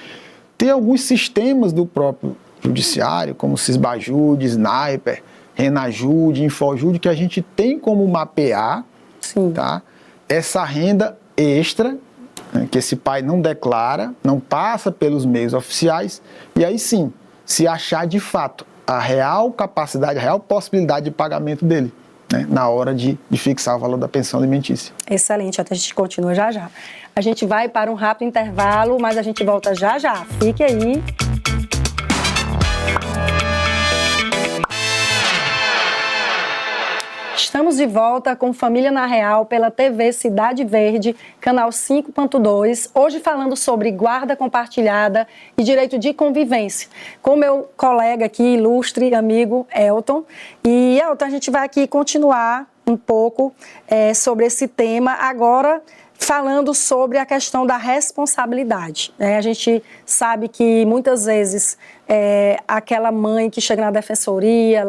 Tem alguns sistemas do próprio judiciário, como Sisbajude, Sniper, Renajude, Infojude, que a gente tem como mapear, tá, essa renda extra né, que esse pai não declara, não passa pelos meios oficiais, e aí sim, se achar de fato a real capacidade, a real possibilidade de pagamento dele, né, na hora de fixar o valor da pensão alimentícia. Excelente, até a gente continua já já. A gente vai para um rápido intervalo, mas a gente volta já já. Fique aí. Estamos de volta com Família na Real pela TV Cidade Verde, canal 5.2, hoje falando sobre guarda compartilhada e direito de convivência, com meu colega aqui, ilustre amigo Elton. E Elton, a gente vai aqui continuar um pouco sobre esse tema, agora falando sobre a questão da responsabilidade. A gente sabe que muitas vezes aquela mãe que chega na defensoria,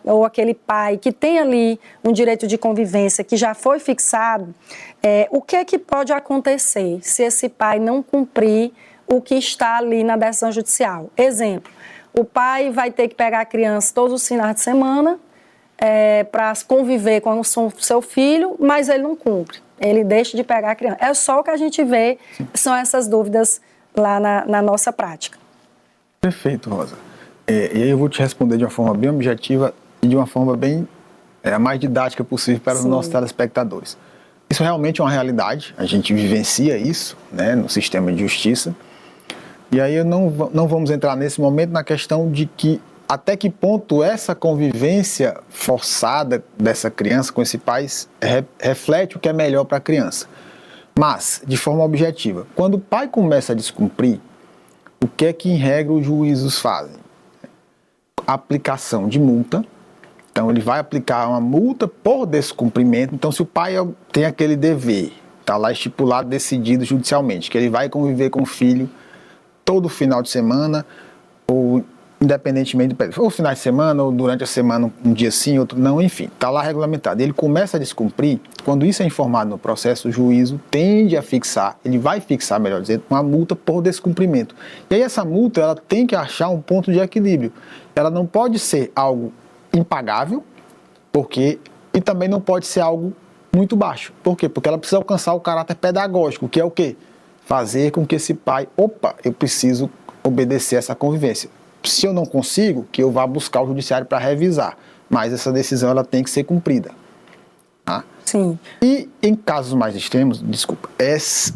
ou aquele pai que tem ali um direito de convivência que já foi fixado, o que é que pode acontecer se esse pai não cumprir o que está ali na decisão judicial? Exemplo, o pai vai ter que pegar a criança todos os finais de semana para conviver com o seu filho, mas ele não cumpre. Ele deixa de pegar a criança. É só o que a gente vê, são essas dúvidas lá na nossa prática. Perfeito, Rosa. E aí eu vou te responder de uma forma bem objetiva e de uma forma bem a mais didática possível para os nossos telespectadores. Isso realmente é uma realidade, a gente vivencia isso, né, no sistema de justiça. E aí não vamos entrar nesse momento na questão de que até que ponto essa convivência forçada dessa criança com esse pai reflete o que é melhor para a criança. Mas, de forma objetiva, quando o pai começa a descumprir, o que é que, em regra, os juízes fazem? Aplicação de multa. Então, ele vai aplicar uma multa por descumprimento. Então, se o pai tem aquele dever, está lá estipulado, decidido judicialmente, que ele vai conviver com o filho todo final de semana, ou independentemente ou final de semana, ou durante a semana, um dia sim, outro não, enfim, está lá regulamentado. Ele começa a descumprir, quando isso é informado no processo, o juízo tende a fixar, ele vai fixar, melhor dizendo, uma multa por descumprimento. E aí essa multa, ela tem que achar um ponto de equilíbrio. Ela não pode ser algo impagável, e também não pode ser algo muito baixo. Por quê? Porque ela precisa alcançar o caráter pedagógico, que é o quê? Fazer com que esse pai, eu preciso obedecer essa convivência. Se eu não consigo, que eu vá buscar o judiciário para revisar. Mas essa decisão ela tem que ser cumprida. Tá? Sim. E em casos mais extremos,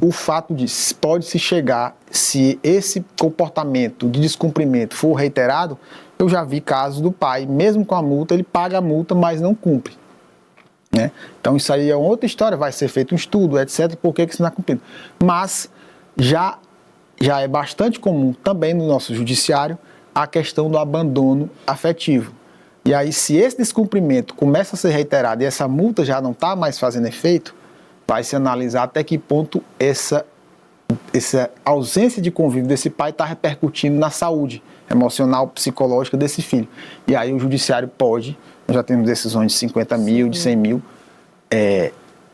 o fato de pode-se chegar, se esse comportamento de descumprimento for reiterado, eu já vi casos do pai, mesmo com a multa, ele paga a multa, mas não cumpre. Né? Então isso aí é outra história, vai ser feito um estudo, etc., por que isso não é cumprido. Mas já é bastante comum também no nosso judiciário a questão do abandono afetivo. E aí, se esse descumprimento começa a ser reiterado e essa multa já não está mais fazendo efeito, vai se analisar até que ponto essa ausência de convívio desse pai está repercutindo na saúde emocional, psicológica desse filho. E aí o judiciário pode, nós já temos decisões de 50 mil, de 100 mil,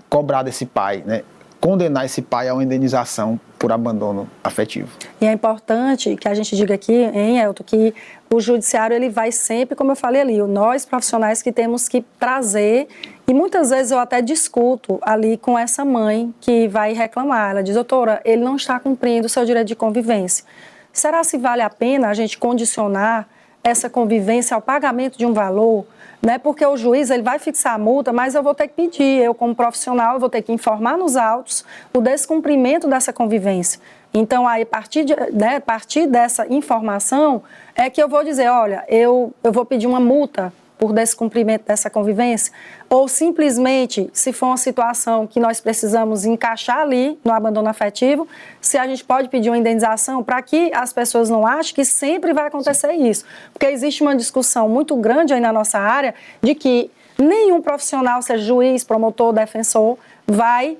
cobrar desse pai, né? Condenar esse pai a uma indenização por abandono afetivo. E é importante que a gente diga aqui, hein, Elton, que o judiciário ele vai sempre, como eu falei ali, nós profissionais que temos que trazer, e muitas vezes eu até discuto ali com essa mãe que vai reclamar, ela diz, doutora, ele não está cumprindo o seu direito de convivência. Será se vale a pena a gente condicionar essa convivência ao pagamento de um valor? Né? Porque o juiz ele vai fixar a multa, mas eu vou ter que pedir, eu como profissional, eu vou ter que informar nos autos o descumprimento dessa convivência. Então, aí, a partir dessa informação, é que eu vou dizer, olha, eu vou pedir uma multa por descumprimento dessa convivência, ou simplesmente, se for uma situação que nós precisamos encaixar ali no abandono afetivo, se a gente pode pedir uma indenização para que as pessoas não achem que sempre vai acontecer isso. Porque existe uma discussão muito grande aí na nossa área de que nenhum profissional, seja juiz, promotor, defensor, vai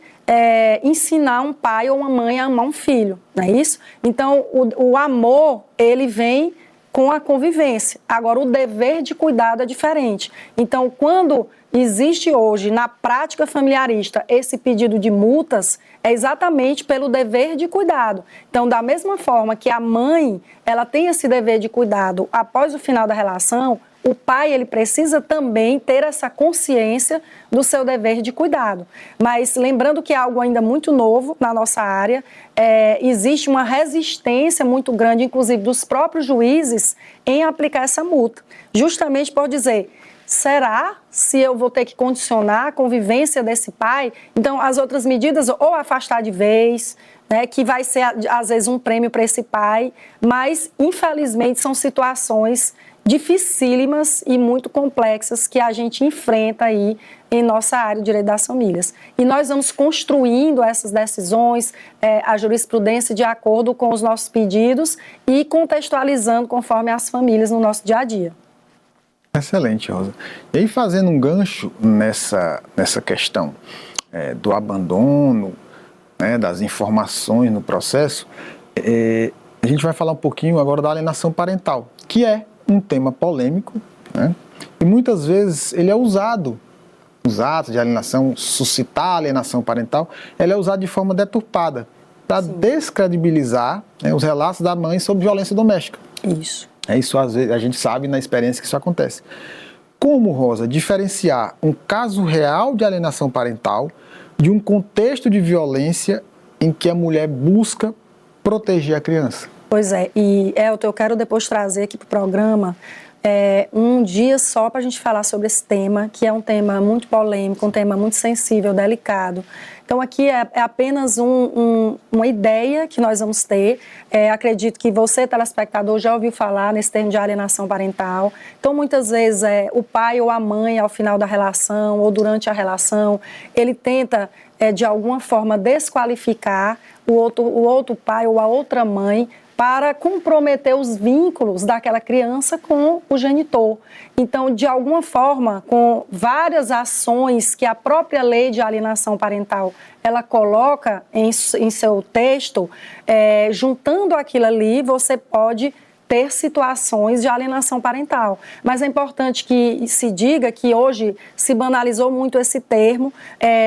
ensinar um pai ou uma mãe a amar um filho, não é isso? Então, o amor, ele vem com a convivência. Agora, o dever de cuidado é diferente. Então, quando existe hoje, na prática familiarista, esse pedido de multas, é exatamente pelo dever de cuidado. Então, da mesma forma que a mãe, ela tem esse dever de cuidado após o final da relação, o pai ele precisa também ter essa consciência do seu dever de cuidado. Mas lembrando que é algo ainda muito novo na nossa área, existe uma resistência muito grande, inclusive dos próprios juízes, em aplicar essa multa. Justamente por dizer, será se eu vou ter que condicionar a convivência desse pai? Então, as outras medidas, ou afastar de vez, né, que vai ser, às vezes, um prêmio para esse pai, mas, infelizmente, são situações dificílimas e muito complexas que a gente enfrenta aí em nossa área de direito das famílias. E nós vamos construindo essas decisões, a jurisprudência de acordo com os nossos pedidos e contextualizando conforme as famílias no nosso dia a dia. Excelente, Rosa. E aí, fazendo um gancho nessa questão do abandono, né, das informações no processo, a gente vai falar um pouquinho agora da alienação parental, que é um tema polêmico, né, e muitas vezes ele é usado, os atos de alienação, suscitar a alienação parental, ele é usado de forma deturpada, para descredibilizar, né, os relatos da mãe sobre violência doméstica. Isso. Isso às vezes a gente sabe na experiência que isso acontece. Como, Rosa, diferenciar um caso real de alienação parental de um contexto de violência em que a mulher busca proteger a criança? Pois é, e Elton, eu quero depois trazer aqui para o programa um dia só para a gente falar sobre esse tema, que é um tema muito polêmico, um tema muito sensível, delicado. Então aqui é apenas uma ideia que nós vamos ter. Acredito que você, telespectador, já ouviu falar nesse termo de alienação parental. Então muitas vezes o pai ou a mãe, ao final da relação ou durante a relação, ele tenta de alguma forma desqualificar o outro pai ou a outra mãe para comprometer os vínculos daquela criança com o genitor. Então, de alguma forma, com várias ações que a própria lei de alienação parental ela coloca em seu texto, juntando aquilo ali, você pode ter situações de alienação parental. Mas é importante que se diga que hoje se banalizou muito esse termo,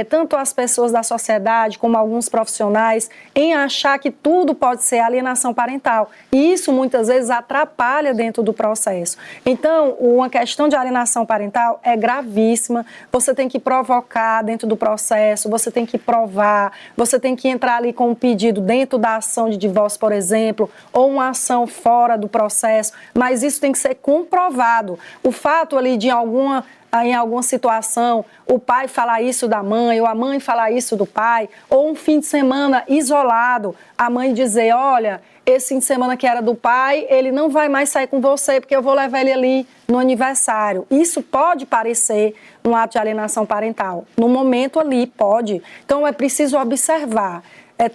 tanto as pessoas da sociedade como alguns profissionais, em achar que tudo pode ser alienação parental. E isso muitas vezes atrapalha dentro do processo. Então, uma questão de alienação parental é gravíssima, você tem que provocar dentro do processo, você tem que provar, você tem que entrar ali com um pedido dentro da ação de divórcio, por exemplo, ou uma ação fora do processo, mas isso tem que ser comprovado. O fato ali de em alguma situação, o pai falar isso da mãe, ou a mãe falar isso do pai, ou um fim de semana isolado, a mãe dizer, olha, esse fim de semana que era do pai, ele não vai mais sair com você, porque eu vou levar ele ali no aniversário. Isso pode parecer um ato de alienação parental. No momento ali, pode. Então, é preciso observar.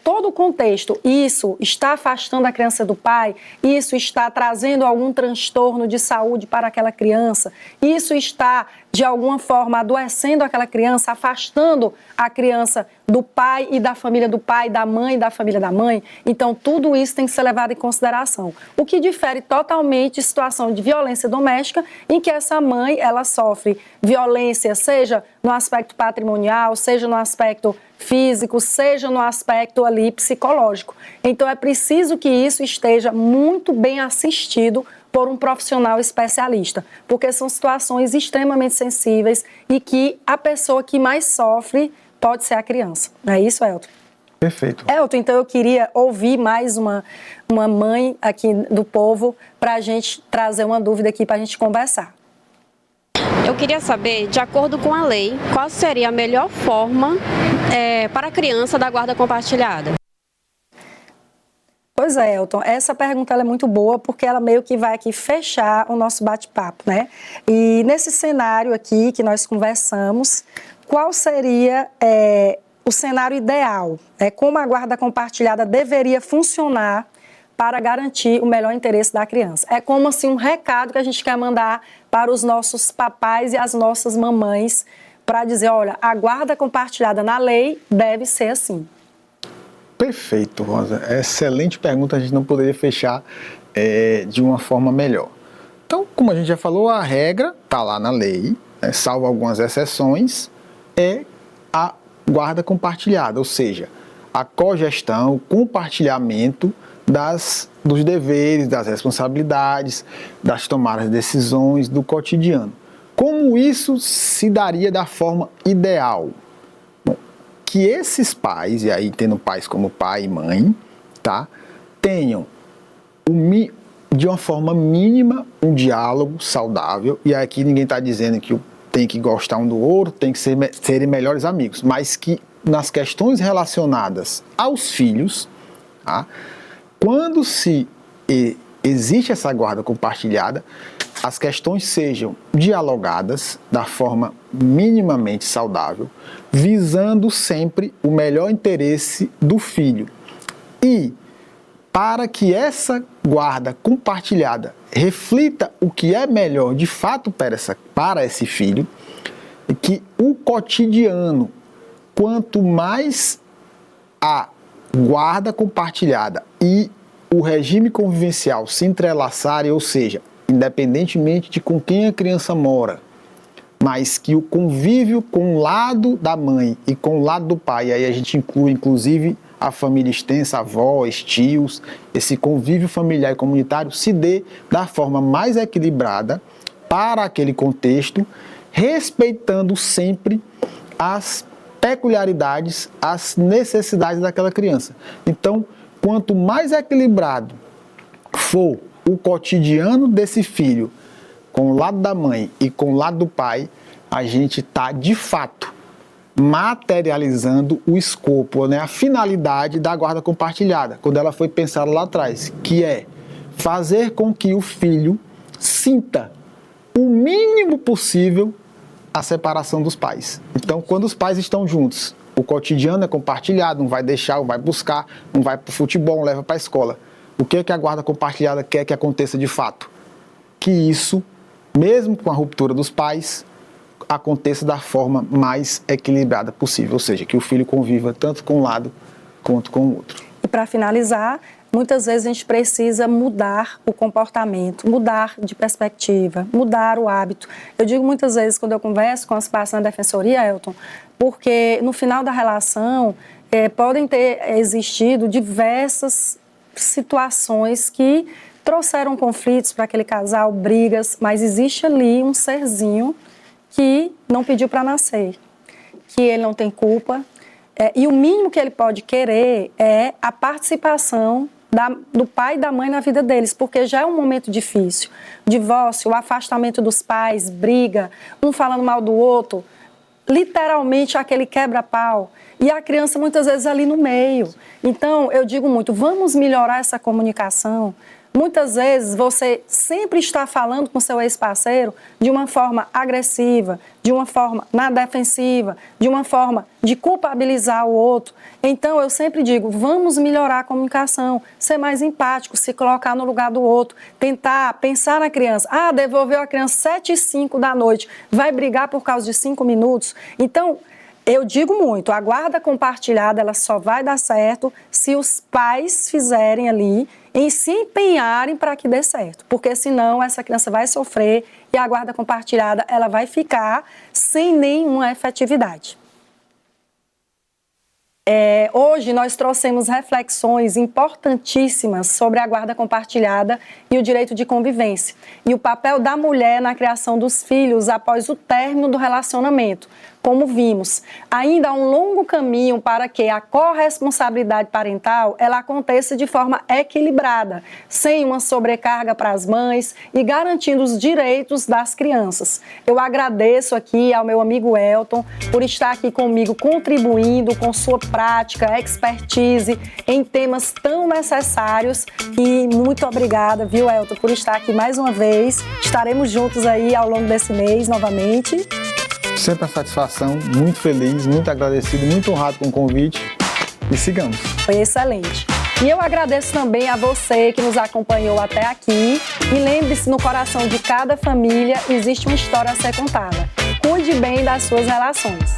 Todo o contexto, isso está afastando a criança do pai, isso está trazendo algum transtorno de saúde para aquela criança, isso está, de alguma forma, adoecendo aquela criança, afastando a criança do pai e da família do pai, da mãe e da família da mãe. Então, tudo isso tem que ser levado em consideração. O que difere totalmente de situação de violência doméstica, em que essa mãe, ela sofre violência, seja no aspecto patrimonial, seja no aspecto físico, seja no aspecto ali psicológico. Então é preciso que isso esteja muito bem assistido por um profissional especialista, porque são situações extremamente sensíveis e que a pessoa que mais sofre pode ser a criança. Não é isso, Elton? Perfeito. Elton, então eu queria ouvir mais uma mãe aqui do povo para a gente trazer uma dúvida aqui para a gente conversar. Eu queria saber, de acordo com a lei, qual seria a melhor forma para a criança da guarda compartilhada? Pois é, Elton, essa pergunta ela é muito boa porque ela meio que vai aqui fechar o nosso bate-papo, né? E nesse cenário aqui que nós conversamos, qual seria o cenário ideal? Como a guarda compartilhada deveria funcionar para garantir o melhor interesse da criança? É como assim um recado que a gente quer mandar para os nossos papais e as nossas mamães para dizer, olha, a guarda compartilhada na lei deve ser assim. Perfeito, Rosa. Excelente pergunta, a gente não poderia fechar de uma forma melhor. Então, como a gente já falou, a regra está lá na lei, salvo algumas exceções, é a guarda compartilhada, ou seja, a cogestão, o compartilhamento dos deveres, das responsabilidades, das tomadas de decisões do cotidiano. Como isso se daria da forma ideal? Bom, que esses pais, e aí tendo pais como pai e mãe, tá, tenham de uma forma mínima um diálogo saudável, e aqui ninguém está dizendo que tem que gostar um do outro, tem que serem melhores amigos, mas que nas questões relacionadas aos filhos, tá, quando existe essa guarda compartilhada, as questões sejam dialogadas da forma minimamente saudável, visando sempre o melhor interesse do filho. E para que essa guarda compartilhada reflita o que é melhor de fato para esse filho, que o cotidiano, quanto mais a guarda compartilhada e o regime convivencial se entrelaçarem, ou seja, independentemente de com quem a criança mora, mas que o convívio com o lado da mãe e com o lado do pai, aí a gente inclui inclusive a família extensa, avós, tios, esse convívio familiar e comunitário se dê da forma mais equilibrada para aquele contexto, respeitando sempre as peculiaridades, as necessidades daquela criança. Então, quanto mais equilibrado for o cotidiano desse filho com o lado da mãe e com o lado do pai, a gente está, de fato, materializando o escopo, né, a finalidade da guarda compartilhada, quando ela foi pensada lá atrás, que é fazer com que o filho sinta o mínimo possível a separação dos pais. Então, quando os pais estão juntos, o cotidiano é compartilhado, um vai deixar, um vai buscar, um vai para o futebol, um leva para a escola. O que a guarda compartilhada quer que aconteça de fato? Que isso, mesmo com a ruptura dos pais, aconteça da forma mais equilibrada possível, ou seja, que o filho conviva tanto com um lado quanto com o outro. E para finalizar, muitas vezes a gente precisa mudar o comportamento, mudar de perspectiva, mudar o hábito. Eu digo muitas vezes, quando eu converso com as partes na defensoria, Elton, porque no final da relação podem ter existido diversas situações que trouxeram conflitos para aquele casal, brigas, mas existe ali um serzinho que não pediu para nascer, que ele não tem culpa, e o mínimo que ele pode querer é a participação do pai e da mãe na vida deles, porque já é um momento difícil. Divórcio, o afastamento dos pais, briga, um falando mal do outro, literalmente aquele quebra-pau, e a criança muitas vezes ali no meio. Então, eu digo muito, vamos melhorar essa comunicação. Muitas vezes você sempre está falando com seu ex-parceiro de uma forma agressiva, de uma forma na defensiva, de uma forma de culpabilizar o outro. Então, eu sempre digo, vamos melhorar a comunicação, ser mais empático, se colocar no lugar do outro, tentar pensar na criança. Devolveu a criança 7h05 da noite, vai brigar por causa de 5 minutos. Então, eu digo muito, a guarda compartilhada ela só vai dar certo se os pais fizerem ali, em se empenharem para que dê certo, porque senão essa criança vai sofrer e a guarda compartilhada ela vai ficar sem nenhuma efetividade. Hoje nós trouxemos reflexões importantíssimas sobre a guarda compartilhada e o direito de convivência e o papel da mulher na criação dos filhos após o término do relacionamento. Como vimos, ainda há um longo caminho para que a corresponsabilidade parental ela aconteça de forma equilibrada, sem uma sobrecarga para as mães e garantindo os direitos das crianças. Eu agradeço aqui ao meu amigo Elton por estar aqui comigo, contribuindo com sua prática, expertise em temas tão necessários e muito obrigada, viu, Elton, por estar aqui mais uma vez. Estaremos juntos aí ao longo desse mês novamente. Sempre a satisfação, muito feliz, muito agradecido, muito honrado com o convite e sigamos. Foi excelente. E eu agradeço também a você que nos acompanhou até aqui e lembre-se, no coração de cada família existe uma história a ser contada. Cuide bem das suas relações.